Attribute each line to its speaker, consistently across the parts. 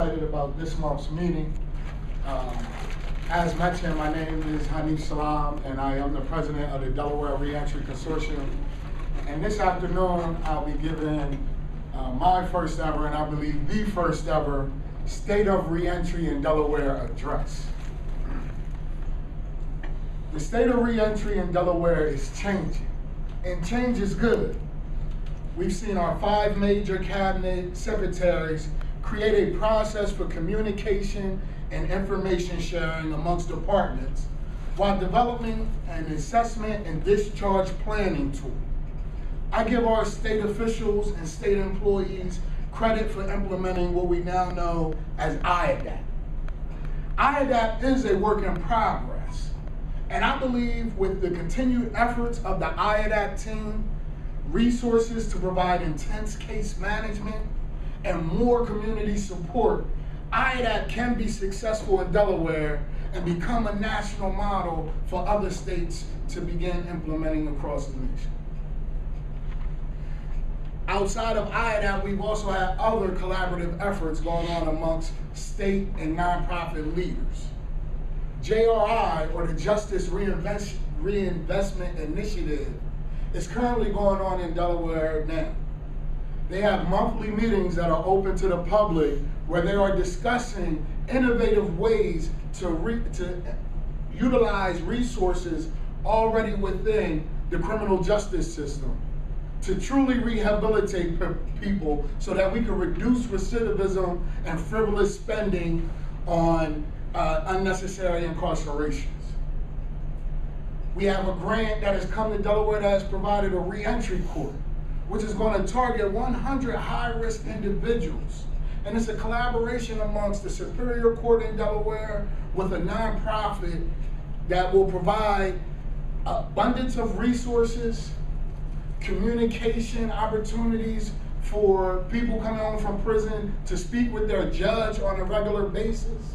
Speaker 1: Excited about this month's meeting. As mentioned, my name is Hanif Salam, and I am the president of the Delaware Reentry Consortium. And this afternoon, I'll be giving my first ever, and I believe the first ever, State of Reentry in Delaware address. The state of reentry in Delaware is changing, and change is good. We've seen our 5 major cabinet secretaries create a process for communication and information sharing amongst departments while developing an assessment and discharge planning tool. I give our state officials and state employees credit for implementing what we now know as IADAP. IADAP is a work in progress, and I believe with the continued efforts of the IADAP team, resources to provide intense case management, and more community support, IADAP can be successful in Delaware and become a national model for other states to begin implementing across the nation. Outside of IADAP, we've also had other collaborative efforts going on amongst state and nonprofit leaders. JRI, or the Justice Reinvestment Initiative, is currently going on in Delaware now. They have monthly meetings that are open to the public where they are discussing innovative ways to utilize resources already within the criminal justice system to truly rehabilitate people so that we can reduce recidivism and frivolous spending on unnecessary incarcerations. We have a grant that has come to Delaware that has provided a reentry court, which is going to target 100 high-risk individuals. And it's a collaboration amongst the Superior Court in Delaware with a nonprofit that will provide abundance of resources, communication opportunities for people coming home from prison to speak with their judge on a regular basis,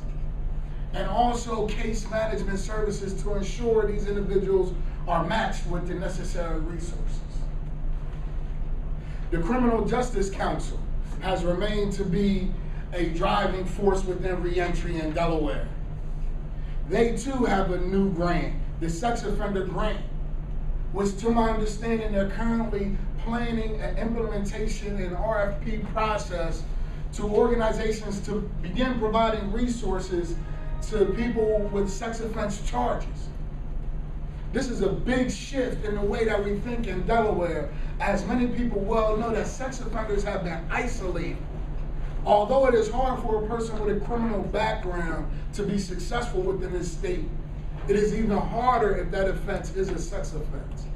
Speaker 1: and also case management services to ensure these individuals are matched with the necessary resources. The Criminal Justice Council has remained to be a driving force within reentry in Delaware. They too have a new grant, the Sex Offender Grant, which to my understanding, they're currently planning an implementation and RFP process to organizations to begin providing resources to people with sex offense charges. This is a big shift in the way that we think in Delaware, as many people well know that sex offenders have been isolated. Although it is hard for a person with a criminal background to be successful within this state, it is even harder if that offense is a sex offense.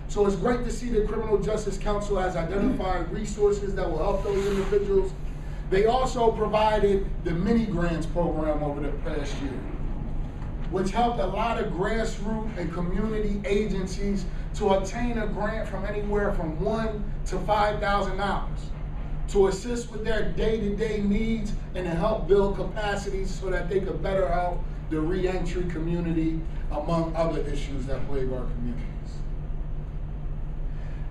Speaker 1: So it's great to see the Criminal Justice Council has identified resources that will help those individuals. They also provided the mini grants program over the past year, which helped a lot of grassroots and community agencies to obtain a grant from anywhere from $1,000 to $5,000 to assist with their day-to-day needs and to help build capacities so that they could better help the reentry community, among other issues that plague our communities.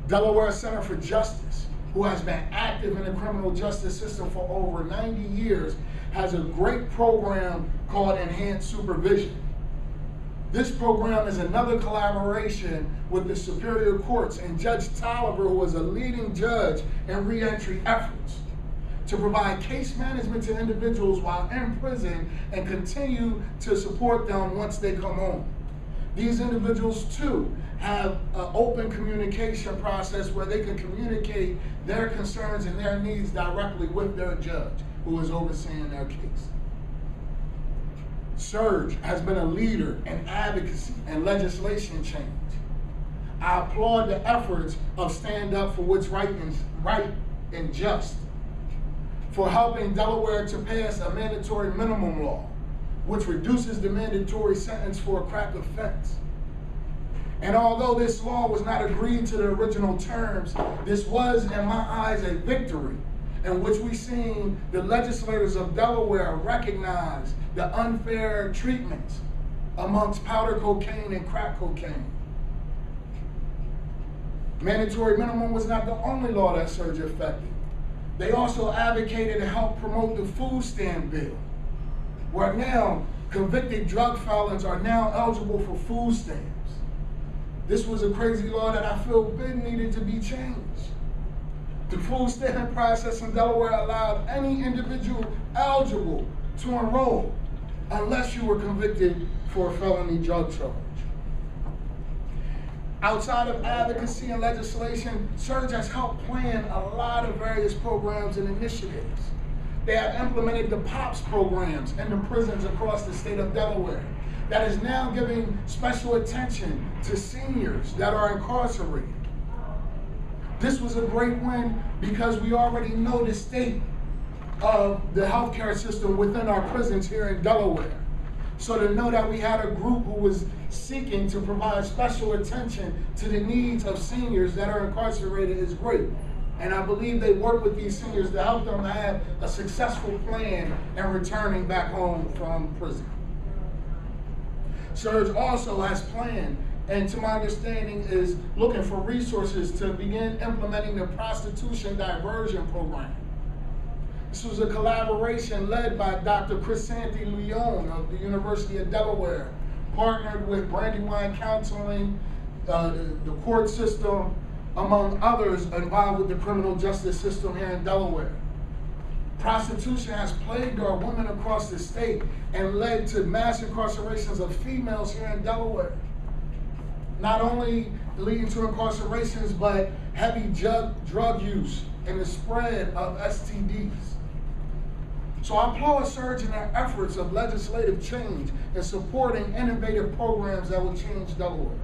Speaker 1: Delaware Center for Justice, who has been active in the criminal justice system for over 90 years, has a great program called Enhanced Supervision. This program is another collaboration with the Superior Courts and Judge Tolliver, who is a leading judge in reentry efforts, to provide case management to individuals while in prison and continue to support them once they come home. These individuals too have an open communication process where they can communicate their concerns and their needs directly with their judge who is overseeing their case. SURGE has been a leader in advocacy and legislation change. I applaud the efforts of Stand Up for What's Right and Just for helping Delaware to pass a mandatory minimum law, which reduces the mandatory sentence for a crack offense. And although this law was not agreed to the original terms, this was, in my eyes, a victory in which we've seen the legislators of Delaware recognize the unfair treatments amongst powder cocaine and crack cocaine. Mandatory minimum was not the only law that SURGE affected. They also advocated to help promote the food stamp bill, where now convicted drug felons are now eligible for food stamps. This was a crazy law that I feel needed to be changed. The food stamp process in Delaware allowed any individual eligible to enroll unless you were convicted for a felony drug charge. Outside of advocacy and legislation, Surge has helped plan a lot of various programs and initiatives. They have implemented the POPS programs in the prisons across the state of Delaware that is now giving special attention to seniors that are incarcerated. This was a great win because we already know the state of the healthcare system within our prisons here in Delaware. So to know that we had a group who was seeking to provide special attention to the needs of seniors that are incarcerated is great. And I believe they work with these seniors to help them have a successful plan in returning back home from prison. Surge also has planned, and to my understanding is looking for resources to begin implementing the prostitution diversion program. This was a collaboration led by Dr. Crisanti Leon of the University of Delaware, partnered with Brandywine Counseling, the court system, among others involved with the criminal justice system here in Delaware. Prostitution has plagued our women across the state and led to mass incarcerations of females here in Delaware. Not only leading to incarcerations, but heavy drug use and the spread of STDs. So I applaud Surge in their efforts of legislative change and supporting innovative programs that will change Delaware.